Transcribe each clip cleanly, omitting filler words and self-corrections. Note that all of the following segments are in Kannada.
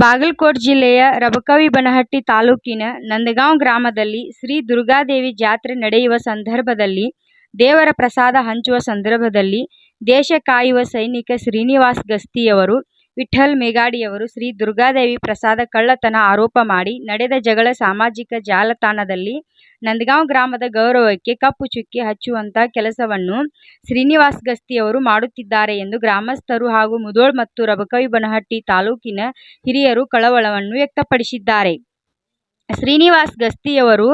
ಬಾಗಲಕೋಟೆ ಜಿಲ್ಲೆಯ ರಬಕವಿಬನಹಟ್ಟಿ ತಾಲೂಕಿನ ನಂದಗಾಂವ ಗ್ರಾಮದಲ್ಲಿ ಶ್ರೀ ದುರ್ಗಾದೇವಿ ಜಾತ್ರೆ ನಡೆಯುವ ಸಂದರ್ಭದಲ್ಲಿ ದೇವರ ಪ್ರಸಾದ ಹಂಚುವ ಸಂದರ್ಭದಲ್ಲಿ ದೇಶ ಕಾಯುವ ಸೈನಿಕ ಶ್ರೀನಿವಾಸ ಗಸ್ತಿಯವರು, ವಿಠ್ಠಲ್ ಮೇಘಾಡಿಯವರು ಶ್ರೀ ದುರ್ಗಾದೇವಿ ಪ್ರಸಾದ ಕಳ್ಳತನ ಆರೋಪ ಮಾಡಿ ನಡೆದ ಜಗಳ ಸಾಮಾಜಿಕ ಜಾಲತಾಣದಲ್ಲಿ ನಂದಗಾಂವ ಗ್ರಾಮದ ಗೌರವಕ್ಕೆ ಕಪ್ಪು ಚುಕ್ಕೆ ಹಚ್ಚುವಂತ ಕೆಲಸವನ್ನು ಶ್ರೀನಿವಾಸ ಗಸ್ತಿಯವರು ಮಾಡುತ್ತಿದ್ದಾರೆ ಎಂದು ಗ್ರಾಮಸ್ಥರು ಹಾಗೂ ಮುಧೋಳ ಮತ್ತು ರಬಕವಿಬನಹಟ್ಟಿ ತಾಲೂಕಿನ ಹಿರಿಯರು ಕಳವಳವನ್ನು ವ್ಯಕ್ತಪಡಿಸಿದ್ದಾರೆ. ಶ್ರೀನಿವಾಸ ಗಸ್ತಿಯವರು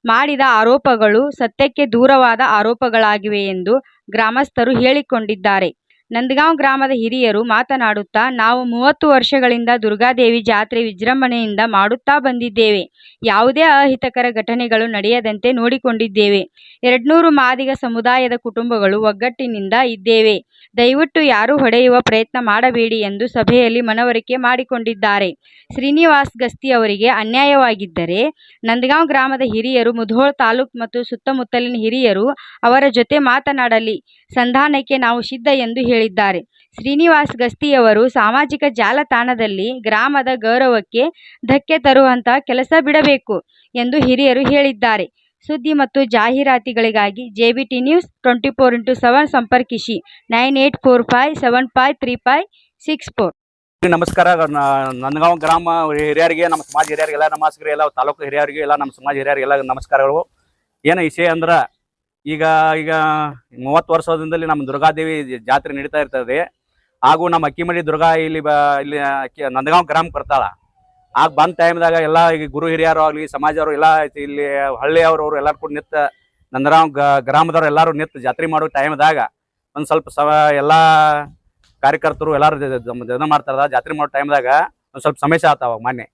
ಮಾಡಿದ ಆರೋಪಗಳು ಸತ್ಯಕ್ಕೆ ದೂರವಾದ ಆರೋಪಗಳಾಗಿವೆ ಎಂದು ಗ್ರಾಮಸ್ಥರು ಹೇಳಿಕೊಂಡಿದ್ದಾರೆ. ನಂದಗಾಂವ ಗ್ರಾಮದ ಹಿರಿಯರು ಮಾತನಾಡುತ್ತಾ, ನಾವು 30 ವರ್ಷಗಳಿಂದ ದುರ್ಗಾದೇವಿ ಜಾತ್ರೆ ವಿಜೃಂಭಣೆಯಿಂದ ಮಾಡುತ್ತಾ ಬಂದಿದ್ದೇವೆ. ಯಾವುದೇ ಅಹಿತಕರ ಘಟನೆಗಳು ನಡೆಯದಂತೆ ನೋಡಿಕೊಂಡಿದ್ದೇವೆ. 200 ಮಾದಿಗ ಸಮುದಾಯದ ಕುಟುಂಬಗಳು ಒಗ್ಗಟ್ಟಿನಿಂದ ಇದ್ದೇವೆ. ದಯವಿಟ್ಟು ಯಾರೂ ಹೊಡೆಯುವ ಪ್ರಯತ್ನ ಮಾಡಬೇಡಿ ಎಂದು ಸಭೆಯಲ್ಲಿ ಮನವರಿಕೆ ಮಾಡಿಕೊಂಡಿದ್ದಾರೆ. ಶ್ರೀನಿವಾಸ ಗಸ್ತಿ ಅವರಿಗೆ ಅನ್ಯಾಯವಾಗಿದ್ದರೆ ನಂದಗಾಂವ ಗ್ರಾಮದ ಹಿರಿಯರು, ಮುಧೋಳ ತಾಲೂಕು ಮತ್ತು ಸುತ್ತಮುತ್ತಲಿನ ಹಿರಿಯರು ಅವರ ಜೊತೆ ಮಾತನಾಡಲಿ. ಸಂಧಾನಕ್ಕೆ ನಾವು ಸಿದ್ಧ ಎಂದು ಹೇಳಿದ್ದಾರೆ. ಶ್ರೀನಿವಾಸ ಗಸ್ತಿಯವರು ಸಾಮಾಜಿಕ ಜಾಲತಾಣದಲ್ಲಿ ಗ್ರಾಮದ ಗೌರವಕ್ಕೆ ಧಕ್ಕೆ ತರುವಂತಹ ಕೆಲಸ ಬಿಡಬೇಕು ಎಂದು ಹಿರಿಯರು ಹೇಳಿದ್ದಾರೆ. ಸುದ್ದಿ ಮತ್ತು ಜಾಹೀರಾತುಗಳಿಗಾಗಿ ಜೆಬಿಟಿ ನ್ಯೂಸ್ 24x7 ಸಂಪರ್ಕಿಸಿ 9845753564. ನಮಸ್ಕಾರ. ನಂದಗಾಂವ ಗ್ರಾಮ ಹಿರಿಯರಿಗೆ, ನಮ್ಮ ಸಮಾಜ ಹಿರಿಯರಿಗೆಲ್ಲ ನಮಸ್ಕಾರ. ಎಲ್ಲ ತಾಲೂಕು ಹಿರಿಯರಿಗೆ, ಎಲ್ಲ ನಮ್ಮ ಸಮಾಜ ಹಿರಿಯರಿಗೆಲ್ಲ ನಮಸ್ಕಾರಗಳು. ಏನು ವಿಷಯ ಅಂದ್ರೆ, ಈಗ 30 ವರ್ಷದಿಂದಲೇ ನಮ್ಮ ದುರ್ಗಾದೇವಿ ಜಾತ್ರೆ ನಡೀತಾ ಇರ್ತದೆ. ಹಾಗೂ ನಮ್ಮ ಅಕ್ಕಿಮಡಿ ದುರ್ಗಾ ಇಲ್ಲಿ ನಂದಗಾಂವ ಗ್ರಾಮಕ್ಕೆ ಬರ್ತಾಳ. ಆಗ ಬಂದ ಟೈಮ್ದಾಗ ಎಲ್ಲ ಈಗ ಗುರು ಹಿರಿಯರು ಆಗಲಿ, ಸಮಾಜವರು ಎಲ್ಲ ಇಲ್ಲಿ ಹಳ್ಳಿಯವರು ಎಲ್ಲರೂ ಕೂಡ ನಿಂತು ನಂದಗಾಂವ ಗ್ರಾಮದವ್ರು ಎಲ್ಲರೂ ನಿಂತು ಜಾತ್ರೆ ಮಾಡೋ ಟೈಮ್ದಾಗ ಒಂದು ಸ್ವಲ್ಪ ಎಲ್ಲ ಕಾರ್ಯಕರ್ತರು ಎಲ್ಲರೂ ಇದನ್ನ ಮಾಡ್ತಾರ. ಜಾತ್ರೆ ಮಾಡೋ ಟೈಮ್ದಾಗ ಒಂದು ಸ್ವಲ್ಪ ಸಮಸ್ಯೆ ಆತಾವ. ಮೊನ್ನೆ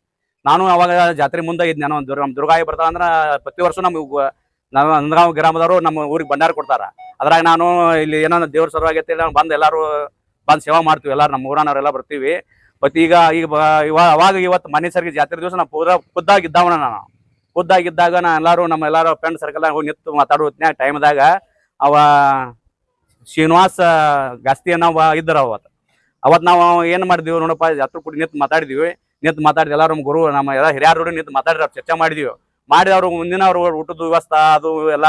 ನಾನು ಅವಾಗ ಜಾತ್ರೆ ಮುಂದೆ ಇದ್ದೆ. ನಾನು ನಮ್ಮ ದುರ್ಗಾಯಿ ಬರ್ತಾವ ಅಂದ್ರೆ ಪ್ರತಿ ವರ್ಷ ನಾವು ನಂದಗಾಂವ ಗ್ರಾಮದವರು ನಮ್ಮ ಊರಿಗೆ ಭಂಡಾರ ಕೊಡ್ತಾರ. ಅದ್ರಾಗ ನಾನು ಇಲ್ಲಿ ಏನೋ ದೇವ್ರ ಸಲುವಾಗೈತಿ ನಾನು ಬಂದು ಎಲ್ಲರೂ ಬಂದು ಸೇವಾ ಮಾಡ್ತೀವಿ. ಎಲ್ಲರೂ ನಮ್ಮ ಊರನವರೆಲ್ಲ ಬರ್ತೀವಿ. ಮತ್ತು ಈಗ ಅವಾಗ ಇವತ್ತು ಮನೆ ಸರಿಗೆ ಜಾತ್ರೆ ದಿವಸ ನಾವು ಖುದ್ದಾಗಿದ್ದಾವಣ. ನಾನು ಖುದ್ದಾಗಿದ್ದಾಗ ಎಲ್ಲರೂ ನಮ್ಮ ಎಲ್ಲರೂ ಫ್ರೆಂಡ್ ಸರ್ಕಲ್ ಹೋಗಿ ನಿಂತು ಮಾತಾಡೋ ಟೈಮ್ದಾಗ ಅವ ಶ್ರೀನಿವಾಸ ಗಸ್ತಿ ನಾವು ಇದ್ದರು. ಅವತ್ತು ನಾವು ಏನು ಮಾಡಿದ್ವಿ ನೋಡಪ್ಪ, ಜಾತ್ರೆ ಕೂಡ ನಿಂತು ಮಾತಾಡಿದ್ವಿ. ಎಲ್ಲರೂ ನಮ್ಮ ಗುರು ನಮ್ಮ ಎಲ್ಲ ಹಿರಿಯರು ನಿಂತು ಮಾತಾಡಿದ್ರು, ಚರ್ಚೆ ಮಾಡಿದ್ವಿ. ಮಾಡಿದವರು ಮುಂದಿನ ಅವ್ರು ಊಟದ ವ್ಯವಸ್ಥೆ ಅದು ಎಲ್ಲ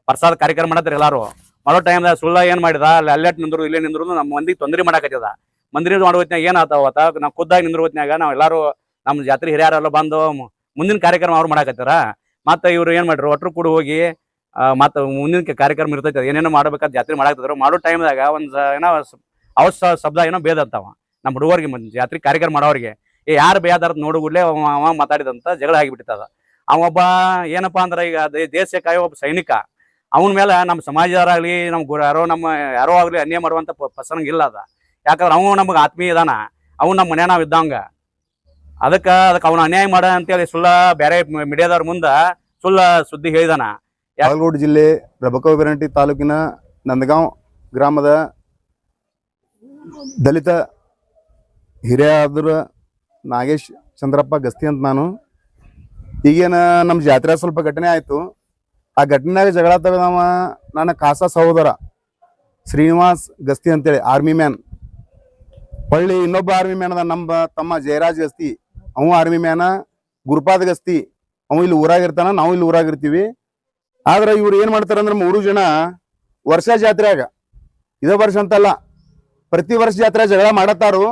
ಪ್ರಸಾದ ಕಾರ್ಯಕ್ರಮ ಮಾಡತ್ತಾರೆ. ಎಲ್ಲರೂ ಮಾಡೋ ಟೈಮ್ದಾಗ ಸುಳ್ಳ ಏನು ಮಾಡಿದ, ಅಲ್ಲೆಟ್ ನಿಂದ್ರು ಇಲ್ಲೇ ನಿಂದ್ರು ನಮ್ಮ ಮಂದಿಗೆ ತೊಂದರೆ ಮಾಡಕತ್ತದ. ಮಂದಿರ ಮಾಡೋ ಹೊತ್ನಾಗ ಏನಾಗ್ತಾವತ್ತ, ನಾವು ಖುದ್ದಾಗಿ ನಿಂದ್ರ ಹೊತ್ನಾಗ ನಾವು ಎಲ್ಲರೂ ನಮ್ಮ ಜಾತ್ರೆ ಹಿರಿಯರೆಲ್ಲ ಬಂದು ಮುಂದಿನ ಕಾರ್ಯಕ್ರಮ ಅವ್ರು ಮಾಡಕತ್ತಾರ. ಮತ್ತು ಇವ್ರು ಏನು ಮಾಡ್ರು, ಒಟ್ಟರು ಕೂಡ ಹೋಗಿ ಮತ್ತು ಮುಂದಿನ ಕಾರ್ಯಕ್ರಮ ಇರ್ತೈತೆ, ಏನೇನೋ ಮಾಡ್ಬೇಕಾದ ಜಾತ್ರೆ ಮಾಡಾಕ್ತಿದ್ರು. ಮಾಡೋ ಟೈಮ್ದಾಗ ಒಂದು ಏನೋ ಶಬ್ದ ಏನೋ ಭೇದ ಅಂತಾವ ನಮ್ಮ ಹುಡುಗರಿಗೆ, ಜಾತ್ರೆ ಕಾರ್ಯಕ್ರಮ ಮಾಡೋರಿಗೆ. ಯಾರು ಬೇದಾರ ನೋಡುಗುಡ್ಲೆ ಅವ ಮಾತಾಡಿದಂತ ಜಗಳ ಆಗಿಬಿಟ್ಟಿರ್ತದ. ಅವೊಬ್ಬ ಏನಪ್ಪ ಅಂದ್ರೆ, ಈಗ ದೇಶ ಕಾಯೋ ಒಬ್ಬ ಸೈನಿಕ. ಅವನ ಮೇಲೆ ನಮ್ಮ ಸಮಾಜದಾರಾಗಲಿ, ನಮ್ಮ ಯಾರೋ ಆಗಲಿ ಅನ್ಯಾಯ ಮಾಡುವಂಥ ಪ್ರಸಂಗ ಇಲ್ಲ ಅದ. ಯಾಕಂದ್ರೆ ಅವನು ನಮಗೆ ಆತ್ಮೀಯ ಇದಾನ, ಅವ್ನು ನಮ್ಮ ಮನೆ ನಾವು ಇದ್ದಂಗ. ಅದಕ್ಕೆ ಅವನು ಅನ್ಯಾಯ ಮಾಡ ಅಂತೇಳಿ ಸುಳ್ಳ ಬೇರೆ ಮೀಡಿಯಾದವ್ರ ಮುಂದೆ ಸುಳ್ಳ ಸುದ್ದಿ ಹೇಳಿದಾನ. ಬಾಗಲಕೋಟೆ ಜಿಲ್ಲೆ ರಬಕವಿಬನಹಟ್ಟಿ ತಾಲೂಕಿನ ನಂದಗಾಂವ ಗ್ರಾಮದ ದಲಿತ ಹಿರಿಯಾದ್ರ ನಾಗೇಶ್ ಚಂದ್ರಪ್ಪ ಗಸ್ತಿ ಅಂತ ನಾನು. ಈಗೇನ ನಮ್ಮ ಜಾತ್ರೆ ಸ್ವಲ್ಪ ಘಟನೆ ಆಯಿತು. ಆ ಘಟನೆಯಾಗ ಜಗಳ ತೆಗೆದವ ನನ್ನ ಖಾಸ ಸಹೋದರ ಶ್ರೀನಿವಾಸ್ ಗಸ್ತಿ ಅಂತೇಳಿ, ಆರ್ಮಿ ಮ್ಯಾನ್. ಹೊಳ್ಳಿ ಇನ್ನೊಬ್ಬ ಆರ್ಮಿ ಮ್ಯಾನ್ ಅದ, ನಮ್ಮ ತಮ್ಮ ಜಯರಾಜ್ ಗಸ್ತಿ. ಅವ ಆರ್ಮಿ ಮ್ಯಾನ. ಗುರುಪಾದ ಗಸ್ತಿ ಅವ ಇಲ್ಲಿ ಊರಾಗಿರ್ತಾನ, ನಾವು ಇಲ್ಲಿ ಊರಾಗಿರ್ತೀವಿ. ಆದ್ರೆ ಇವ್ರು ಏನ್ ಮಾಡ್ತಾರಂದ್ರೆ, 3 ಜನ ವರ್ಷ ಜಾತ್ರೆಯಾಗ, ಇದೇ ವರ್ಷ ಅಂತಲ್ಲ ಪ್ರತಿ ವರ್ಷ ಜಾತ್ರೆ ಜಗಳ ಮಾಡತ್ತಾರು.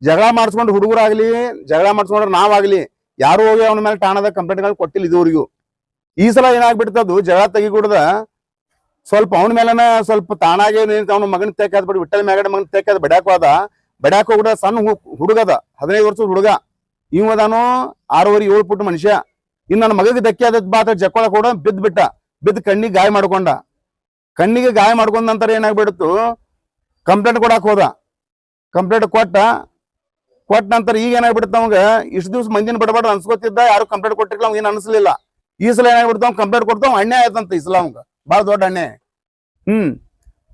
ಜಗಳ ಮಾಡಿಸ್ಕೊಂಡು ಹುಡುಗರಾಗ್ಲಿ, ಜಗಳ ಮಾಡಿಸ್ಕೊಂಡ್ರೆ ನಾವಾಗ್ಲಿ ಯಾರು ಹೋಗಿ ಅವನ ಮೇಲೆ ಠಾಣದ ಕಂಪ್ಲೇಂಟ್ಗಳು ಕೊಟ್ಟಿಲ್ಲ ಇದುವರೆಗೂ. ಈ ಸಲ ಏನಾಗ್ಬಿಡ್ತದು, ಜಗಳ ತೆಗಿಗುಡ್ದ ಸ್ವಲ್ಪ ಅವನ ಮೇಲನ ಸ್ವಲ್ಪ ತಾನಾಗೆ ಅವನ ಮಗನ ತೆಕ್ಕಾದ್ ಬಿಟ್ಟು ವಿಠ್ಠಲ್ ಮೇಗಡ ಮಗನ ತೆಕ್ಕಾದ ಬಡ್ಯಾಕ ಹೋಗ್ಬಿಡ. ಸಣ್ಣ ಹುಡುಗದ 15 ವರ್ಷದ ಹುಡುಗ. ಇವದಾನು 6.5-7 ಫುಟ್ ಮನುಷ್ಯ. ಇನ್ನು ನನ್ನ ಮಗಗೆ ಧಕ್ಕೆ ಆದ ಬಾತ ಜಕ್ಕೊಳ ಕೂಡ ಬಿದ್ದು ಕಣ್ಣಿಗೆ ಗಾಯ ಮಾಡ್ಕೊಂಡ. ಕಣ್ಣಿಗೆ ಗಾಯ ಮಾಡ್ಕೊಂಡ ನಂತರ ಏನಾಗ್ಬಿಡ್ತು, ಕಂಪ್ಲೇಂಟ್ ಕೊಡಕ್ ಹೋದ. ಕಂಪ್ಲೇಂಟ್ ಕೊಟ್ಟ ನಂತರ ಈಗ ಏನಾಗ್ಬಿಡ್ತ, ಅವಂಗ ಇಷ್ಟು ದಿವ್ಸ ಮಂದಿನ ಬಿಡಬಾರ್ದು ಅನ್ಸ್ಕೊತಿದ್ದ. ಯಾರು ಕಂಪ್ಲೇಂಟ್ ಕೊಟ್ಟಿರ್ಲಿಲ್ಲ, ಅವ್ನು ಏನು ಅನ್ಸ್ಲಿಲ್ಲ. ಈ ಸಲ ಏನಾಗ್ಬಿಡ್ತಾವ, ಕಂಪ್ಲೇಂಟ್ ಕೊಡ್ತಾವ, ಅನ್ಯಾಯ ಆಯ್ತಂತ ಈ ಸಲ ಅವಂಗ ಭಾಳ ದೊಡ್ಡ ಅನ್ಯಾಯ.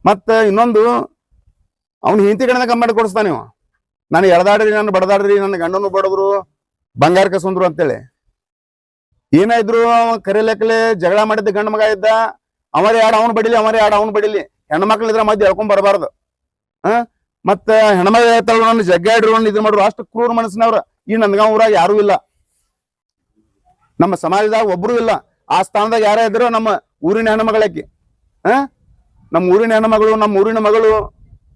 ಮತ್ತ ಇನ್ನೊಂದು, ಅವ್ನು ಹಿಂತಿ ಕಡೆನ ಕಂಪ್ಲೇಂಟ್ ಕೊಡಿಸ್ತಾನ. ನೀವು ನಾನು ಎಳ್ದಾಡ್ರಿ, ನನ್ನ ಬಡದಾಡ್ರಿ, ನನ್ನ ಗಂಡನು ಬಡದ್ರು, ಬಂಗಾರ ಕಸಂದ್ರು ಅಂತೇಳಿ. ಏನಾಯ್ದ್ರು, ಕರೆ ಲೆಕ್ಕಲೆ ಜಗಳ ಮಾಡಿದ್ದ ಗಂಡ ಮಗ ಇದ್ದ. ಅವರೇ ಯಾರು ಅವ್ನು ಬಡಿಲಿ, ಹೆಣ್ಣು ಮಕ್ಳು ಇದ್ರ ಮಧ್ಯೆ ಹೇಳ್ಕೊಂಡ್ ಬರಬಾರ್ದು. ಮತ್ತ ಹೆಣ್ಮಗ ಹೇಳ್ತಾಳ ಜಗ್ಗಾಡಿರೋ ಇದು ಮಾಡ್ರು ಅಷ್ಟು ಕ್ರೂರ ಮನಸ್ಸಿನವ್ರ ಈ ನಂದಗಾಂವ್ ಊರಾಗ ಯಾರು ಇಲ್ಲ. ನಮ್ಮ ಸಮಾಜದಾಗ ಒಬ್ರು ಇಲ್ಲ. ಆ ಸ್ಥಾನದಾಗ ಯಾರೇ ಇದ್ರು ನಮ್ಮ ಊರಿನ ಹೆಣ್ಮಗಳಕ್ಕೆ ನಮ್ಮ ಊರಿನ ಹೆಣ್ಮಗಳು, ನಮ್ಮ ಊರಿನ ಮಗಳು,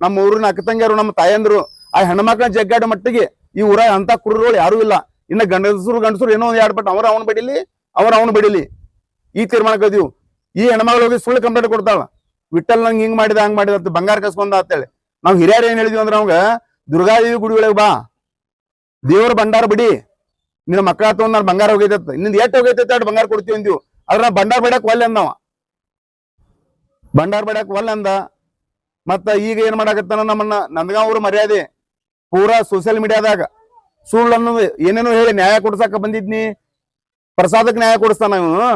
ನಮ್ಮ ಊರಿನ ಅಕ್ಕ ತಂಗಿಯರು, ನಮ್ಮ ತಾಯಂದ್ರು ಆ ಹೆಣ್ಮಕ್ಳ ಜಗ್ಗಾಡ ಮಟ್ಟಿಗೆ ಈ ಊರಾಗ ಅಂತ ಕ್ರೂರಗಳು ಯಾರು ಇಲ್ಲ. ಇನ್ನ ಗಂಡಸರು ಏನೋ ಒಂದ್ ಎರಡು ಪಟ್ಟು ಅವನು ಬಿಡಿಲಿ, ಅವನು ಬಿಡಿಲಿ, ಈ ತೀರ್ಮಾನಕ್ಕದೀವು. ಈ ಹೆಣ್ಮಗಳು ಹೋಗಿ ಸುಳ್ಳು ಕಂಪ್ಲೇಂಟ್ ಕೊಡ್ತಾಳ, ವಿಠಲ್ ನಂಗೆ ಹಿಂಗ್ ಮಾಡಿದ ಹಂಗ್ ಮಾಡಿದ ಬಂಗಾರ ಕಸ್ಕೊಂಡ ಅಂತೇಳಿ. ನಾವ್ ಹಿರಿಯರ್ ಏನ್ ಹೇಳಿದ್ವಿ ಅಂದ್ರೆ ಅವಂಗ ದುರ್ಗಾದೇವಿ ಗುಡಿ ಒಳಗೆ ಬಾ, ದೇವ್ರ ಭಂಡಾರ ಬಿಡಿ, ನಿನ್ನ ಮಕ್ಕಳ ತಗೊಂಡ್ ನಾನು ಬಂಗಾರ ಹೋಗೈತತ್, ನಿಂದ ಎಟ್ ಹೋಗೈತೈತೆ ಅಟ್ ಬಂಗಾರ ಕೊಡ್ತೀವಿ ಅಂದಿವು. ಅದ್ರ ನಾ ಭಂಡಾರ ಬೇಡಕ್ ಒಲ್ಲೆ ಅಂದವ, ಭಂಡಾರ ಬೇಡಕ್ ಒಲ್ಲೆ ಅಂದ. ಮತ್ತ ಈಗ ಏನ್ ಮಾಡಾಕತ್ತಾನ ನಮ್ಮನ್ನ ನಂದಗಾಂವ್ ಊರ ಮರ್ಯಾದೆ ಪೂರಾ ಸೋಷಿಯಲ್ ಮೀಡಿಯಾದಾಗ ಸುಳ್ಳು ಅನ್ನೋದು ಏನೇನೋ ಹೇಳಿ ನ್ಯಾಯ ಕೊಡ್ಸಾಕ ಬಂದಿದ್ನಿ, ಪ್ರಸಾದಕ್ಕೆ ನ್ಯಾಯ ಕೊಡಿಸ್ತಾನ ಇವನು.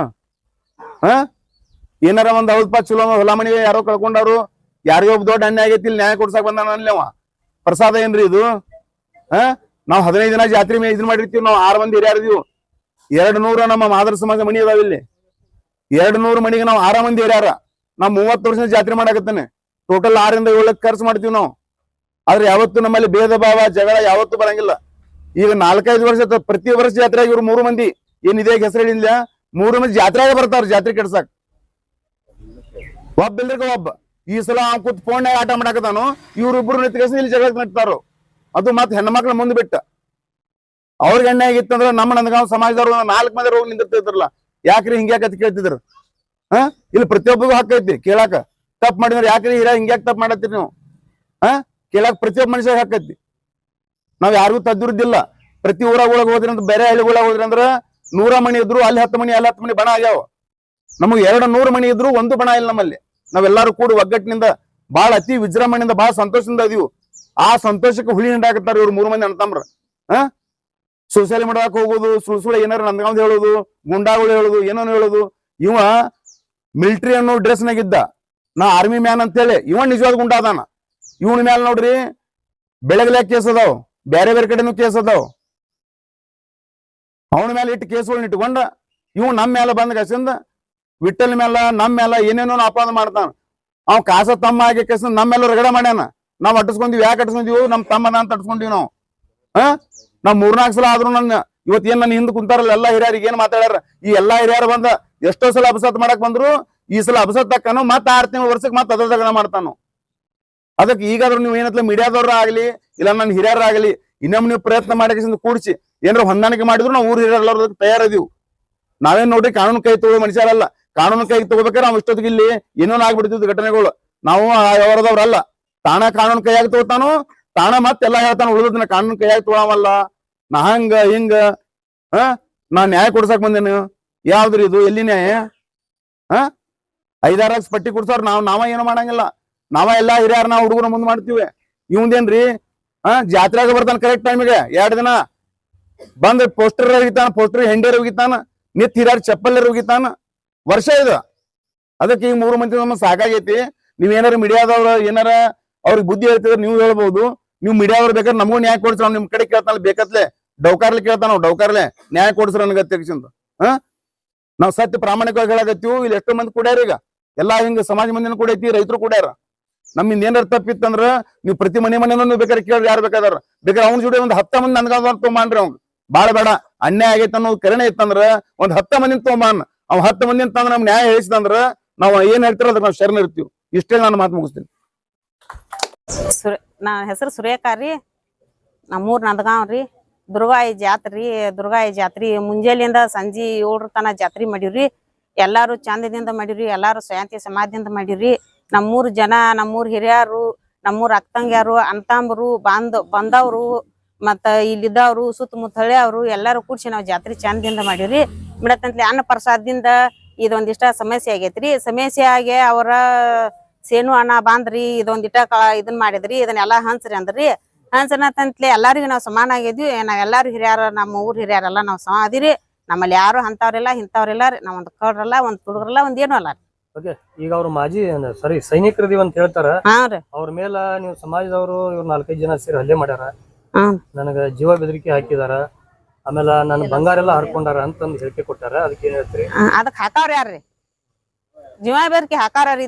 ಏನಾರ ಒಂದ್ ಹೌದಪ್ಪ ಚಲೋ ಹೊಲ ಮನಿ ಯಾರೋ ಕಳ್ಕೊಂಡಾರು, ಯಾರಿಗೋ ಒಬ್ಬ ದೊಡ್ಡ ಅನ್ಯಾಯ ಆಗೈತಿ, ಇಲ್ಲಿ ನ್ಯಾಯ ಕೊಡ್ಸಾಕ ಬಂದಾನ ಅನ್ಲೇವ. ಪ್ರಸಾದ ಏನ್ರಿ ಇದು? ನಾವ್ 15 ದಿನ ಜಾತ್ರೆ ಇದನ್ ಮಾಡಿರ್ತೀವಿ. ನಾವು 6 ಮಂದಿ ಹಿರಿಯಾರಿದೀವಿ. 200 ನಮ್ಮ ಮಾದರ ಸಮಾಜ ಮನಿ ಅದಾವ ಇಲ್ಲಿ. 200 ಮನಿಗೆ ನಾವು 6 ಮಂದಿ ಹಿರಿಯಾರ. ನಾವ್ 30 ವರ್ಷ ಜಾತ್ರೆ ಮಾಡಾಕತ್ತೇನೆ. ಟೋಟಲ್ 6 ಇಂದ 7 ಖರ್ಚು ಮಾಡ್ತೀವಿ ನಾವು. ಆದ್ರೆ ಯಾವತ್ತು ನಮ್ಮಲ್ಲಿ ಭೇದ ಭಾವ ಜಗಳ ಯಾವತ್ತೂ ಬರಂಗಿಲ್ಲ. ಈಗ 4-5 ವರ್ಷ ಪ್ರತಿ ವರ್ಷ ಜಾತ್ರೆಯಾಗಿ ಇವ್ರು 3 ಮಂದಿ ಏನಿದೆ ಹೆಸರಿಲ್ಲ, 3 ಮಂದಿ ಜಾತ್ರೆಯಾಗ ಬರ್ತಾರ ಜಾತ್ರೆ ಕೆಡ್ಸಾಕ್. ಒಬ್ಬ ಇಲ್ರಿಗ ಒಬ್ಬ. ಈ ಸಲ ಕೂತ್ ಫೋನ್ ಆಟ ಮಾಡಾಕತಾನು, ಇವ್ರಿಬ್ರು ನಿಂತ್ಕೇಸಿ ಇಲ್ಲಿ ಜಗಳ ನಡ್ತಾರು. ಅದು ಮತ್ ಹೆಣ್ಮಕ್ಳ ಮುಂದ್ ಬಿಟ್ಟ. ಅವ್ರಿಗೆ ಎಣ್ಣೆ ಆಗಿತ್ತಂದ್ರ ನಮ್ಮ ನಂದಗಾಂವ್ ಸಮಾಜದವ್ರು 4 ಮಂದಿ ಹೋಗಿ ನಿಂದಿರ್ತಿದ್ರಲ್ಲ, ಯಾಕ್ರಿ ಹಿಂಗ್ಯಾಕತ್ ಕೇಳ್ತಿದ್ರು. ಇಲ್ಲಿ ಪ್ರತಿಯೊಬ್ಬರಿಗೂ ಹಕ್ಕೈತಿ ಕೇಳಾಕ. ತಪ್ಪು ಮಾಡಿದ್ರೆ ಯಾಕ್ರಿ ಹಿರಿಯ ಹಿಂಗ್ಯಾಕ್ ತಪ್ಪು ಮಾಡತ್ತೀರಿ ನೀವು? ಕೇಳಾಕ ಪ್ರತಿಯೊಬ್ಬ ಮನುಷ್ಯ ಹಾಕೈತಿ. ನಾವ್ ಯಾರಿಗೂ ತದ್ದುರ್ದಿಲ್ಲ. ಪ್ರತಿ ಊರಾಗ ಒಳಗೆ ಹೋದ್ರಿ ಅಂತ ಬೇರೆ ಹಳ್ಳಿಗಳಾಗ ಹೋದ್ರಿ ಅಂದ್ರ 100 ಮನಿ ಇದ್ರು ಅಲ್ಲಿ 10 ಮನಿ ಅಲ್ಲಿ 10 ಮನಿ ಬಣ ಆಗ್ಯಾವ. ನಮಗ್ 200 ಮನಿ ಇದ್ರು ಒಂದು ಬಣ ಇಲ್ಲ ನಮ್ಮಲ್ಲಿ. ನಾವೆಲ್ಲಾರು ಕೂಡಿ ಒಗ್ಗಟ್ಟಿನಿಂದ ಬಾಳ ಅತಿ ವಿಜೃಂಭಣೆಯಿಂದ ಬಾಳ ಸಂತೋಷದಿಂದ ಅದೀವು. ಆ ಸಂತೋಷಕ್ಕೆ ಹುಳಿ ಹಿಂಡಾಕತ್ತಾರ ಇವ್ರು 3 ಮಂದಿ ಅಣ್ತಂಬ್ರ. ಸೋಷಿಯಲ್ ಮಾಡಕ್ ಹೋಗೋದು, ಸುಳ್ಳು ಏನಾರ ನಂದಗಾಂವ್ ಹೇಳೋದು, ಗುಂಡಾಗಳು ಹೇಳೋದು, ಏನೋ ಹೇಳೋದು. ಇವ ಮಿಲಿಟರಿ ಅನ್ನೋ ಡ್ರೆಸ್ನಾಗಿದ್ದ, ನಾ ಆರ್ಮಿ ಮ್ಯಾನ್ ಅಂತೇಳಿ ಇವ ನಿಜವಾದ ಗುಂಡ ಅದಾನ. ಇವನ ಮ್ಯಾಲ ನೋಡ್ರಿ ಬೆಳಗ್ಲೆ ಕೇಸ್ ಅದಾವ, ಬೇರೆ ಬೇರೆ ಕಡೆನೂ ಕೇಸ್ ಅದಾವ. ಅವನ ಮೇಲೆ ಇಟ್ಟು ಕೇಸ್ಗಳನ್ನ ಇಟ್ಕೊಂಡ ಇವ್ ನಮ್ಮ ಮೇಲೆ ಬಂದ ಕಸಿಂದ ವಿಠಲ್ ಮೇಲ ನಮ್ಮ ಮೇಲೆ ಏನೇನೋ ಅಪರಾಧ ಮಾಡ್ತಾನ. ಅವ್ ಕಾಸ ತಮ್ಮ ಆಗಿ ಕೇಸ ನಮ್ಮೆಲ್ಲ ರಗಡ ಮಾಡ್ಯಾನ. ನಾವ್ ಅಟ್ಟಿಸ್ಕೊಂದಿವಿ. ಯಾಕೆ ಅಟ್ಟಿಸ್ಕೊಂದಿವಿ? ನಮ್ ತಮ್ಮನ ಅಂತ ಅಟ್ಸ್ಕೊಂಡಿವಿ ನಾವು. ನಾವ್ 3-4 ಸಲ ಆದ್ರೂ ನನ್ನ ಇವತ್ ಏನ್ ನನ್ನ ಹಿಂದ್ ಕುಂತಾರಲ್ಲ ಎಲ್ಲಾ ಹಿರಿಯರಿಗೆ ಏನ್ ಮಾತಾಡ್ಯಾರ. ಈ ಎಲ್ಲಾ ಹಿರಿಯರು ಬಂದ ಎಷ್ಟೋ ಸಲ ಅಪಸತ್ ಮಾಡಕ್ ಬಂದ್ರು, ಈ ಸಲ ಅಪಸತ್ ತಕ್ಕನು ಮತ್ತ 6 ತಿಂಗಳ ವರ್ಷಕ್ಕೆ ಮತ್ತ ಅದ್ರ ಜಗಳ ಮಾಡ್ತಾನು. ಅದಕ್ಕೆ ಈಗಾದ್ರೂ ನೀವು ಏನತ್ಲ ಮೀಡಿಯಾದವ್ರ ಆಗ್ಲಿ ಇಲ್ಲ ನನ್ನ ಹಿರಿಯರಾಗ್ಲಿ ಇನ್ನೊಮ್ಮೆ ನೀವು ಪ್ರಯತ್ನ ಮಾಡಕ್ಕೆ ಕೂಡಿಸಿ ಏನಾರ ಹೊಂದಾಣಿಕೆ ಮಾಡಿದ್ರು ನಾವು ಊರ್ ಹಿರಿಯರೆಲ್ಲದಕ್ಕೆ ತಯಾರದೀವು. ನಾವೇನ್ ನೋಡ್ರಿ ಕಾನೂನು ಕೈ ತಗೊಳ್ಳೋ ಮನುಷ್ಯರಲ್ಲ. ಕಾನೂನು ಕೈ ತಗೋಬೇಕಾದ್ರೆ ನಾವು ಇಷ್ಟೊತ್ತಿಗೆ ಇಲ್ಲಿ ಏನೋ ಆಗ್ಬಿಡ್ತಿದ್ವು ಘಟನೆಗಳು. ನಾವು ವ್ಯವಹಾರದವ್ರಲ್ಲ. ತಾಣ ಕಾನೂನು ಕೈಯಾಗಿ ತಗೋತಾನು, ತಾಣ ಮತ್ತೆಲ್ಲಾ ಹೇಳ್ತಾನ. ಉಳಿದನ್ನ ಕಾನೂನು ಕೈಯಾಗಿ ತಗೊಳವಲ್ಲ. ನಾ ಹಂಗ ಹಿಂಗ ನಾ ನ್ಯಾಯ ಕೊಡ್ಸಕ್ ಬಂದೇನು? ಯಾವ್ದ್ರಿ ಇದು? ಎಲ್ಲಿ ನ್ಯಾಯ? 5-6 ಪಟ್ಟಿ ಕೊಡ್ಸಾರ. ನಾವ ಏನೋ ಮಾಡಂಗಿಲ್ಲ. ನಾವ ಎಲ್ಲಾ ಹಿರಿಯರ್ ನಾವು ಹುಡುಗರ ಮುಂದ್ ಮಾಡ್ತೀವಿ. ಇವಂದೇನ್ರಿ ಜಾತ್ರೆಗೆ ಬರ್ತಾನ ಕರೆಕ್ಟ್ ಟೈಮಿಗೆ 2 ದಿನ ಬಂದ್ ಪೋಸ್ಟರ್ ಹೋಗಿತಾನ, ಪೋಸ್ಟರ್ ಹೆಂಡೇರ್ ಹೋಗಿತಾನ, ನಿತ್ ಹಿರಿಯರ್ ಚಪ್ಪಲ್ ಹೋಗಿತಾನ. ವರ್ಷ ಇದು. ಅದಕ್ಕೆ ಈ 3 ಮಂದಿ ನಮ್ಮ ಸಾಕಾಗೈತಿ. ನೀವ್ ಏನಾರ ಮೀಡಿಯಾದವ್ರ ಏನಾರ ಅವ್ರಿಗೆ ಬುದ್ಧಿ ಹೇಳ್ತಿದ್ರೆ ನೀವು ಹೇಳ್ಬಹುದು. ನೀವು ಮೀಡಿಯಾದವ್ರು ಬೇಕಾದ್ರೆ ನಮಗೂ ನ್ಯಾಯ ಕೊಡ್ಸ್ರ. ನಿಮ್ ಕಡೆ ಕೇಳ್ತಾನ ಬೇಕತ್ಲೆ ಡೌಕಾರ್ಲೆ ಕೇಳ್ತಾನ, ಡೌಕಾರ್ಲೆ ನ್ಯಾಯ ಕೊಡ್ಸ್ರ ನನಗತ್ತೆಂತ. ನಾವ್ ಸತ್ಯ ಪ್ರಾಮಾಣಿಕವಾಗಿ ಹೇಳಕತ್ತೀವಿ. ಇಲ್ಲಿ ಎಷ್ಟೋ ಮಂದಿ ಕೂಡ್ಯಾರ. ಈಗ ಎಲ್ಲಾ ಹಿಂಗ ಸಮಾಜ ಮಂದಿನ ಕೂಡ ಐತಿ, ರೈತರು ಕೂಡ್ಯಾರ. ನಮ್ಮಿಂದ ಏನಾರ ತಪ್ಪಿತ್ತಂದ್ರ ನೀವು ಪ್ರತಿ ಮನೆನೂ ಬೇಕಾದ್ರೆ ಕೇಳಿ ಯಾರು ಬೇಕಾದ್ರ ಬೇಕಾದ್ರೆ ಅವ್ನ ಜೋಡಿ 10 ಮಂದಿ ನನ್ಗಾದ ತೊಗೊಂಬಾನ್ರಿ. ಅವ್ನು ಬಾಳ ಬೇಡ ಅನ್ಯಾಯ ಆಗೈತೆ ಅನ್ನೋ ಕರುಣೆ ಇತ್ತಂದ್ರ 10 ಮಂದಿನ ತೊಗೊಂಬಾನ್. ಅವ್ 10 ಮಂದಿನ ತಂದ್ರ ನಮ್ ನ್ಯಾಯ ಹೇಳಿಸಿದಂದ್ರ ನಾವ್ ಏನ್ ಹೇಳ್ತಿರೋ ಅದಕ್ಕೆ ನಾವು ಶರಣ ಇರ್ತೀವಿ. ಇಷ್ಟೇ ನಾನು ಮಾತು ಮುಗಿಸ್ತೀನಿ. ನನ್ನ ಹೆಸರು ಸುರೇಖಾ ರೀ. ನಮ್ಮೂರ್ ನಂದಗಾಂವ್ ರೀ. ದುರ್ಗಾಯಿ ಜಾತ್ರಿ ಮುಂಜಾನೆಯಿಂದ ಸಂಜೆ 7 ತನ ಜಾತ್ರಿ ಮಾಡಿವ್ರಿ. ಎಲ್ಲಾರು ಚಂದದಿಂದ ಮಾಡಿವ್ರಿ. ಎಲ್ಲಾರು ಶಾಂತಿ ಸಮಾಧಿಯಿಂದ ಮಾಡಿವ್ರಿ. ನಮ್ಮೂರ್ ಜನ, ನಮ್ಮೂರ್ ಹಿರಿಯರು, ನಮ್ಮೂರ್ ಅಕ್ಕಂಗ್ಯಾರು, ಅಂತಂಬರು, ಬಂದವ್ರು, ಮತ್ತ ಇಲ್ಲಿದ್ದವ್ರು, ಸುತ್ತಮುತ್ತ ಹಳ್ಳಿಯವ್ರು ಎಲ್ಲಾರು ಕೂಡ್ಸಿ ನಾವ್ ಜಾತ್ರೆ ಚಂದದಿಂದ ಮಾಡಿವ್ರಿ. ಬಿಡತ್ತಂತ್ಲಿ ಅನ್ನ ಪ್ರಸಾದದಿಂದ ಇದೊಂದಿಷ್ಟ ಸಮಸ್ಯೆ ಆಗೈತ್ರಿ. ಸಮಸ್ಯೆ ಆಗಿ ಅವರ ಸೇನು ಅಣ್ಣ ಬಾಂದ್ರಿ ಇದೊಂದಿಟ ಇದನ್ ಮಾಡಿದ್ರಿ, ಇದನ್ನೆಲ್ಲಾ ಹಂಚ್ರಿ ಅಂದ್ರಿ. ಹಂಚನಂತಂತ್ಲೆ ಎಲ್ಲಾರಿಗೂ ನಾವ್ ಸಮಾನ ಆಗಿದ್ವಿ. ನಾವೆಲ್ಲಾರು ಹಿರಿಯರ, ನಮ್ಮ ಊರ್ ಹಿರಿಯರೆಲ್ಲ ನಾವ್ ಸಮ ಅದಿರಿ. ನಮ್ಮಲ್ಲಿ ಯಾರು ಅಂತವ್ರಿಲ್ಲ ಇಂಥವ್ರಿಲ್ಲ. ನಾವ್ ಒಂದ್ ಕಳ್ರಲ್ಲ, ಒಂದ್ ತುಡುಗ್ರಲ್ಲ, ಒಂದ್ ಏನೂ ಅಲ್ಲ. ಈಗ ಅವ್ರು ಮಾಜಿ ಸೈನಿಕರದೀವ್ ಅಂತ ಹೇಳ್ತಾರ. ಅವ್ರ ಮೇಲ ನೀವು ಸಮಾಜದವರು ಇವ್ರು 4-5 ಜನ ಸೇರಿ ಹಲ್ಲೆ ಮಾಡ್ಯಾರ. ನನಗ ಜೀವ ಬೆದರಿಕೆ ಹಾಕಿದಾರ. ಆಮೇಲೆ ನನ್ನ ಬಂಗಾರ ಎಲ್ಲ ಹರ್ಕೊಂಡಾರ ಅಂತಂದು ಹೇಳಿಕೆ ಕೊಟ್ಟಾರ. ಅದಕ್ಕೆ ಏನ್ ಹೇಳ್ತೀರಿ? ಅದಕ್ ಹಾಕವ್ರ ಯಾರ್ರಿ? ಜೀವ ಬೆದರಿಕೆ ಹಾಕಾರ್ರಿ.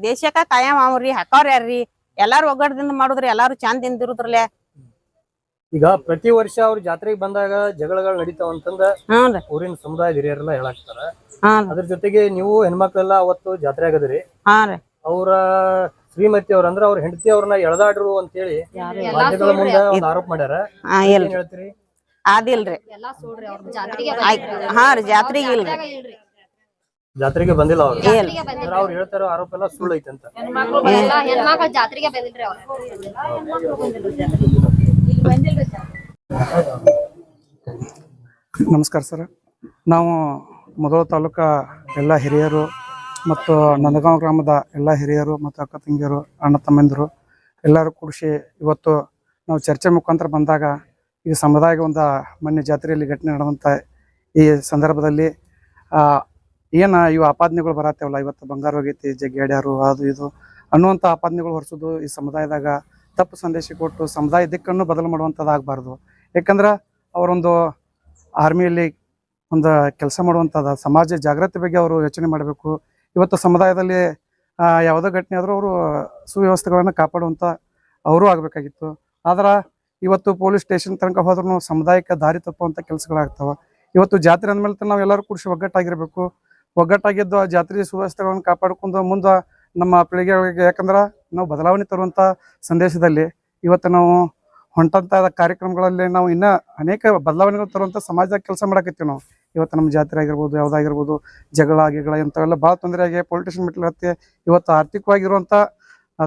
ದೇಶಕ್ಕ ಕಾಯಂ ಅವ್ರಿ. ಹಾಕವ್ರ ಯಾರ್ರಿ? ಎಲ್ಲಾರು ಒಗ್ಗಟ್ಟದಿಂದ ಮಾಡುದ್ರಿ, ಎಲ್ಲಾರು ಚಂದಿಂದ ಇರುದ್ರಲ್ಲೇ. ಈಗ ಪ್ರತಿ ವರ್ಷ ಅವ್ರ ಜಾತ್ರೆಗೆ ಬಂದಾಗ ಜಗಳಗಳು ನಡೀತಾವ ಅಂತಂದ ಹ್ಞೂನ್ರಿ ಊರಿನ ಸಮುದಾಯದ ಹಿರಿಯರೆಲ್ಲ ಹೇಳಾಕ್ತಾರ. ಹಾನ್ ಅದ್ರ ಜೊತೆಗೆ ನೀವು ಹೆಣ್ಮಕ್ಳೆಲ್ಲ ಅವತ್ತು ಜಾತ್ರೆ ಆಗದ್ರಿ. ಹಾನ್ ರೀ ಅವ್ರ ಶ್ರೀಮತಿ ಅವ್ರ ಅಂದ್ರ ಅವ್ರ ಹೆಂಡತಿ ಅವ್ರನ್ನ ಎಳ್ದಾಡ್ರು ಅಂತ ಹೇಳಿ ಮಾಧ್ಯಮಗಳ ಮುಂದೆ ಒಂದ್ ಆರೋಪ ಮಾಡ್ಯಾರ. ಏನ್ ಹೇಳ್ತೀರಿ? ಆದಿಲ್ರಿ. ಹಾ ರೀ ಜಾತ್ರೆಗೆ ಇಲ್ರಿ, ಜಾತ್ರೆಗೆ ಬಂದಿಲ್ಲ ಅವ್ರು. ಅವ್ರು ಹೇಳ್ತಾರೋ ಆರೋಪ ಎಲ್ಲ ಸುಳ್ಳು ಐತೆ ಅಂತ. ನಮಸ್ಕಾರ ಸರ್. ನಾವು ಮುಧೋಳ ತಾಲೂಕಾ ಎಲ್ಲ ಹಿರಿಯರು ಮತ್ತು ನಂದಗಾಂವ್ ಗ್ರಾಮದ ಎಲ್ಲ ಹಿರಿಯರು ಮತ್ತು ಅಕ್ಕ ತಂಗಿಯರು, ಅಣ್ಣ ತಮ್ಮಂದಿರು ಎಲ್ಲರೂ ಕೂಡಿಸಿ ಇವತ್ತು ನಾವು ಚರ್ಚೆ ಮುಖಾಂತರ ಬಂದಾಗ ಈ ಸಮುದಾಯಕ್ಕೆ ಒಂದು ಮೊನ್ನೆ ಜಾತ್ರೆಯಲ್ಲಿ ಘಟನೆ ನಡೆದಂಥ ಈ ಸಂದರ್ಭದಲ್ಲಿ ಏನು ಇವು ಆಪಾದನೆಗಳು ಬರತ್ತೇವಲ್ಲ, ಇವತ್ತು ಬಂಗಾರ ಹೋಗೈತಿ, ಜಗ್ಗಿ ಆಡ್ಯಾರು, ಅದು ಇದು ಅನ್ನುವಂಥ ಆಪಾದನೆಗಳು ಹೊರಿಸೋದು ಈ ಸಮುದಾಯದಾಗ ತಪ್ಪು ಸಂದೇಶ ಕೊಟ್ಟು ಸಮುದಾಯ ದಿಕ್ಕನ್ನು ಬದಲು ಮಾಡುವಂಥದ್ದು ಆಗಬಾರ್ದು. ಯಾಕಂದ್ರೆ ಅವರೊಂದು ಆರ್ಮಿಯಲ್ಲಿ ಒಂದು ಕೆಲಸ ಮಾಡುವಂಥದ್ದು, ಸಮಾಜ ಜಾಗೃತಿ ಬಗ್ಗೆ ಅವರು ಯೋಚನೆ ಮಾಡಬೇಕು. ಇವತ್ತು ಸಮುದಾಯದಲ್ಲಿ ಯಾವುದೋ ಘಟನೆ ಆದರೂ ಅವರು ಸುವ್ಯವಸ್ಥೆಗಳನ್ನು ಕಾಪಾಡುವಂಥ ಅವರು ಆಗಬೇಕಾಗಿತ್ತು. ಆದ್ರೆ ಇವತ್ತು ಪೊಲೀಸ್ ಸ್ಟೇಷನ್ ತನಕ ಹೋದ್ರೂ ಸಮುದಾಯಕ್ಕೆ ದಾರಿ ತಪ್ಪುವಂಥ ಕೆಲಸಗಳಾಗ್ತಾವೆ. ಇವತ್ತು ಜಾತ್ರೆ ಅಂದಮೇಲೆ ನಾವು ಎಲ್ಲರೂ ಕೂಡಿಸಿ ಒಗ್ಗಟ್ಟಾಗಿರ್ಬೇಕು. ಒಗ್ಗಟ್ಟಾಗಿದ್ದು ಆ ಜಾತ್ರೆ ಸುವ್ಯವಸ್ಥೆಗಳನ್ನು ಕಾಪಾಡ್ಕೊಂಡು ಮುಂದೆ ನಮ್ಮ ಪೀಳಿಗೆಗಳಿಗೆ, ಯಾಕಂದ್ರೆ ನಾವು ಬದಲಾವಣೆ ತರುವಂಥ ಸಂದೇಶದಲ್ಲಿ ಇವತ್ತು ನಾವು ಹೊಂಟಂಥ ಕಾರ್ಯಕ್ರಮಗಳಲ್ಲಿ ನಾವು ಇನ್ನೂ ಅನೇಕ ಬದಲಾವಣೆಗಳು ತರುವಂಥ ಸಮಾಜದಾಗ ಕೆಲಸ ಮಾಡಕತ್ತೀವಿ. ನಾವು ಇವತ್ತು ನಮ್ಮ ಜಾತ್ರೆ ಆಗಿರ್ಬೋದು, ಯಾವುದಾಗಿರ್ಬೋದು, ಜಗಳ ಇಂಥವೆಲ್ಲ ಭಾಳ ತೊಂದರೆ ಆಗಿ ಪೊಲಿಟಿಷನ್ ಮೆಟ್ಲತ್ತೆ. ಇವತ್ತು ಆರ್ಥಿಕವಾಗಿರುವಂಥ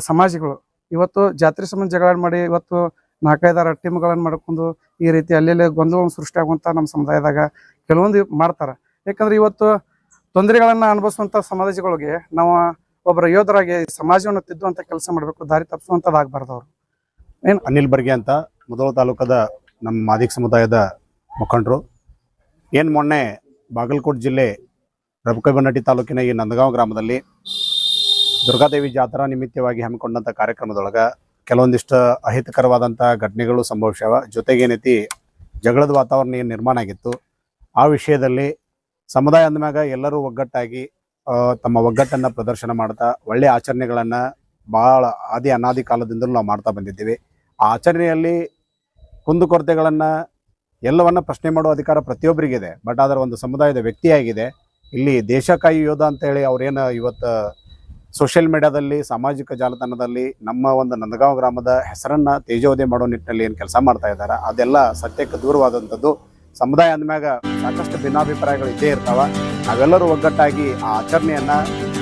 ಸಮಾಜಗಳು ಇವತ್ತು ಜಾತ್ರೆ ಸಂಬಂಧ ಜಗಳ ಮಾಡಿ ಇವತ್ತು 4-5 ಟೀಮ್ಗಳನ್ನು ಮಾಡ್ಕೊಂಡು ಈ ರೀತಿ ಅಲ್ಲೆಲ್ಲೇ ಗೊಂದಲವನ್ನು ಸೃಷ್ಟಿ ಆಗುವಂಥ ನಮ್ಮ ಸಮುದಾಯದಾಗ ಕೆಲವೊಂದು ಮಾಡ್ತಾರೆ. ಯಾಕಂದ್ರೆ ಇವತ್ತು ತೊಂದರೆಗಳನ್ನು ಅನುಭವಿಸುವಂಥ ಸಮಾಜಗಳಿಗೆ ನಾವು ಒಬ್ಬರ ಯೋಧರಾಗಿ ಸಮಾಜವನ್ನು ತಿದ್ದುವಂಥ ಕೆಲಸ ಮಾಡಬೇಕು, ದಾರಿ ತಪ್ಪಿಸುವಂಥದ್ದು ಆಗಬಾರ್ದು. ಅವರು ಏನು ಅನಿಲ್ ಬರ್ಗೆ ಅಂತ ಮುಧೋಳ ತಾಲೂಕದ ನಮ್ಮ ಮಾದಿಗ ಸಮುದಾಯದ ಮುಖಂಡರು. ಏನು ಮೊನ್ನೆ ಬಾಗಲಕೋಟೆ ಜಿಲ್ಲೆ ರಬಕವಿಬನಹಟ್ಟಿ ತಾಲೂಕಿನ ಈ ನಂದಗಾಂವ್ ಗ್ರಾಮದಲ್ಲಿ ದುರ್ಗಾದೇವಿ ಜಾತ್ರಾ ನಿಮಿತ್ತವಾಗಿ ಹಮ್ಮಿಕೊಂಡಂಥ ಕಾರ್ಯಕ್ರಮದೊಳಗೆ ಕೆಲವೊಂದಿಷ್ಟು ಅಹಿತಕರವಾದಂಥ ಘಟನೆಗಳು ಸಂಭವಿಸ್ಯಾವ. ಜೊತೆಗೇನೈತಿ ಜಗಳದ ವಾತಾವರಣ ಏನು ನಿರ್ಮಾಣ ಆಗಿತ್ತು. ಆ ವಿಷಯದಲ್ಲಿ ಸಮುದಾಯ ಅಂದಮ್ಯಾಗ ಎಲ್ಲರೂ ಒಗ್ಗಟ್ಟಾಗಿ ತಮ್ಮ ಒಗ್ಗಟ್ಟನ್ನು ಪ್ರದರ್ಶನ ಮಾಡ್ತಾ ಒಳ್ಳೆಯ ಆಚರಣೆಗಳನ್ನು ಭಾಳ ಅನಾದಿ ಕಾಲದಿಂದಲೂ ನಾವು ಮಾಡ್ತಾ ಬಂದಿದ್ದೀವಿ. ಆ ಆಚರಣೆಯಲ್ಲಿ ಕುಂದುಕೊರತೆಗಳನ್ನು ಎಲ್ಲವನ್ನ ಪ್ರಶ್ನೆ ಮಾಡುವ ಅಧಿಕಾರ ಪ್ರತಿಯೊಬ್ಬರಿಗಿದೆ. ಬಟ್ ಅದರ ಒಂದು ಸಮುದಾಯದ ವ್ಯಕ್ತಿಯಾಗಿದೆ. ಇಲ್ಲಿ ದೇಶಕಾಯಿ ಯೋಧ ಅಂತೇಳಿ ಅವ್ರೇನು ಇವತ್ತು ಸೋಷಿಯಲ್ ಮೀಡಿಯಾದಲ್ಲಿ, ಸಾಮಾಜಿಕ ಜಾಲತಾಣದಲ್ಲಿ ನಮ್ಮ ಒಂದು ನಂದಗಾಂವ್ ಗ್ರಾಮದ ಹೆಸರನ್ನು ತೇಜೋವಧೆ ಮಾಡೋ ನಿಟ್ಟಿನಲ್ಲಿ ಏನು ಕೆಲಸ ಮಾಡ್ತಾ ಇದ್ದಾರೆ, ಅದೆಲ್ಲ ಸತ್ಯಕ್ಕೆ ದೂರವಾದಂಥದ್ದು. ಸಮುದಾಯ ಅಂದಮ್ಯಾಗ ಸಾಕಷ್ಟು ಭಿನ್ನಾಭಿಪ್ರಾಯಗಳು ಇದ್ದೇ ಇರ್ತಾವ. ನಾವೆಲ್ಲರೂ ಒಗ್ಗಟ್ಟಾಗಿ ಆ ಆಚರಣೆಯನ್ನು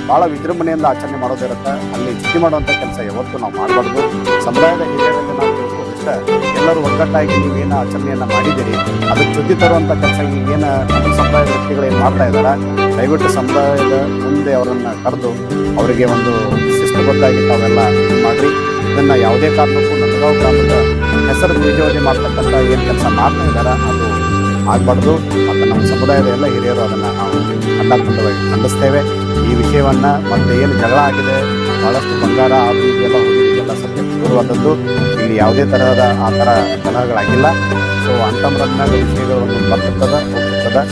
ಭಾಳ ವಿಜೃಂಭಣೆಯಿಂದ ಆಚರಣೆ ಮಾಡೋದಿರುತ್ತೆ. ಅಲ್ಲಿ ಚ್ಯುತಿ ಮಾಡುವಂಥ ಕೆಲಸ ಯಾವತ್ತೂ ನಾವು ಮಾಡಬಾರ್ದು. ಸಮುದಾಯದ ಹಿರಿಯರಲ್ಲಿ ನಾವು ತಿಳ್ಕೊಳ್ಳೋದಿಷ್ಟ, ಎಲ್ಲರೂ ಒಗ್ಗಟ್ಟಾಗಿ ನೀವೇನು ಆಚರಣೆಯನ್ನು ಮಾಡಿದ್ದೀರಿ ಅದಕ್ಕೆ ಚ್ಯುತಿ ತರುವಂಥ ಕೆಲಸ ಈಗೇನು ನಮ್ಮ ಸಮುದಾಯದ ವ್ಯಕ್ತಿಗಳು ಏನು ಮಾಡ್ತಾ ಇದ್ದಾರೆ, ದಯವಿಟ್ಟು ಸಮುದಾಯದ ಮುಂದೆ ಅವರನ್ನು ಕರೆದು ಅವರಿಗೆ ಒಂದು ಶಿಸ್ತುಬದ್ಧಾಗಿ ತಾವೆಲ್ಲ ಮಾಡಿರಿ. ಇದನ್ನು ಯಾವುದೇ ಕಾರಣಕ್ಕೂ ನಂದಗಾಂವ್ ಗ್ರಾಮದ ಹೆಸರು ನಿಜವಧೆ ಮಾಡ್ತಕ್ಕಂಥ ಏನು ಕೆಲಸ ಮಾಡ್ತಾ ಇದ್ದಾರೆ ಅದು ಆಗಬಾರ್ದು. ಮತ್ತು ನಮ್ಮ ಸಮುದಾಯದ ಎಲ್ಲ ಹಿರಿಯರು ಅದನ್ನು ನಾವು ಖಂಡಾಖಂಡವಾಗಿ ಖಂಡಿಸ್ತೇವೆ. ಈ ವಿಷಯವನ್ನು ಮತ್ತೆ ಏನು ಜಗಳ ಆಗಿದೆ, ಭಾಳಷ್ಟು ಬಂಗಾರ ಅದು ಇದೆಲ್ಲ ಹೋಗಿದೆಲ್ಲ ಸತ್ಯ ದೂರವಾದದ್ದು. ಇಲ್ಲಿ ಯಾವುದೇ ತರಹದ ಆ ಥರ ಕಲಹಗಳಾಗಿಲ್ಲ. ಸೊ ಅಂಥಮ್ರನ್ನ ವಿಷಯಗಳು ಬರ್ತದೆ ಹೋಗ್ತದೆ.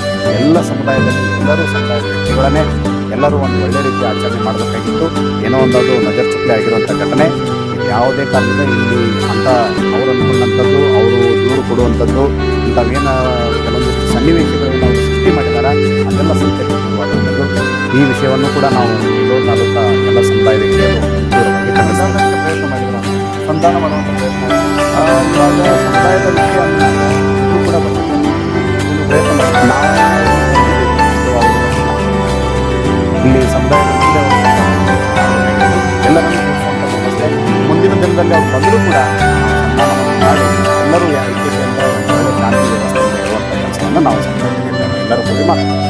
ಎಲ್ಲ ಸಮುದಾಯದಲ್ಲಿ ಎಲ್ಲರೂ ಸಮುದಾಯದ ವ್ಯಕ್ತಿಗಳನ್ನೇ ಎಲ್ಲರೂ ಒಂದು ಒಳ್ಳೆ ರೀತಿ ಆಚರಣೆ ಮಾಡಬೇಕಾಗಿತ್ತು. ಏನೋ ಒಂದು ಅದು ನಜರ್ ಚುಕ್ಕಿ ಆಗಿರುವಂಥ ಘಟನೆ. ಯಾವುದೇ ಕಾರಣದಿಂದ ಇಲ್ಲಿ ಅಂತ ಅವರು ಅಂದ್ಕೊಂಡಂಥದ್ದು, ಅವರು ದೂರು ಕೊಡುವಂಥದ್ದು, ಇಂಥವೇನು ಕೆಲವೊಂದು ಸನ್ನಿವೇಶಗಳನ್ನು ಅವರು ಸೃಷ್ಟಿ ಮಾಡಿದ್ದಾರೆ ಅದೆಲ್ಲ ಸತ್ಯಕ್ಕೆ ದೂರವಾದಂಥದ್ದು. ಈ ವಿಷಯವನ್ನು ಕೂಡ ನಾವು ಮುಧೋಳ ತಾಲೂಕಾ ಎಲ್ಲ ಸಮುದಾಯದ ಹಿರಿಯರು ದೂರವಾಗಿ ಖಂಡಿಸೋದಕ್ಕೆ ಪ್ರಯತ್ನ ಮಾಡಿದ್ರು. ಸಂಧಾನ ಮಾಡುವಂಥ ಪ್ರಯತ್ನ ಇವಾಗ ಸಮುದಾಯದ ವಿಷಯ ಇದು ಕೂಡ ಬರ್ತದೆ. ಒಂದು ಪ್ರಯತ್ನ ಮಾಡಿ ಇಲ್ಲಿ ಸಮುದಾಯದ ಮುಂದೆ ಎಲ್ಲರನ್ನು ಕೂಡಿಸುವಂಥದ್ದು. ಮುಂದಿನ ದಿನದಲ್ಲಿ ಅವ್ರು ಬಂದರೂ ಕೂಡ ಸಂಧಾನವನ್ನು ಮಾಡಿ ಎಲ್ಲರೂ ಯಾವ ರೀತಿ ಒಳ್ಳೆ ಶಾಂತಿ ವ್ಯವಸ್ಥೆ ಇರುವಂಥ ಕೆಲಸವನ್ನು ನಾವು ಎಲ್ಲರೂ ಕೂಡಿ ಮಾಡ್ತೀವಿ.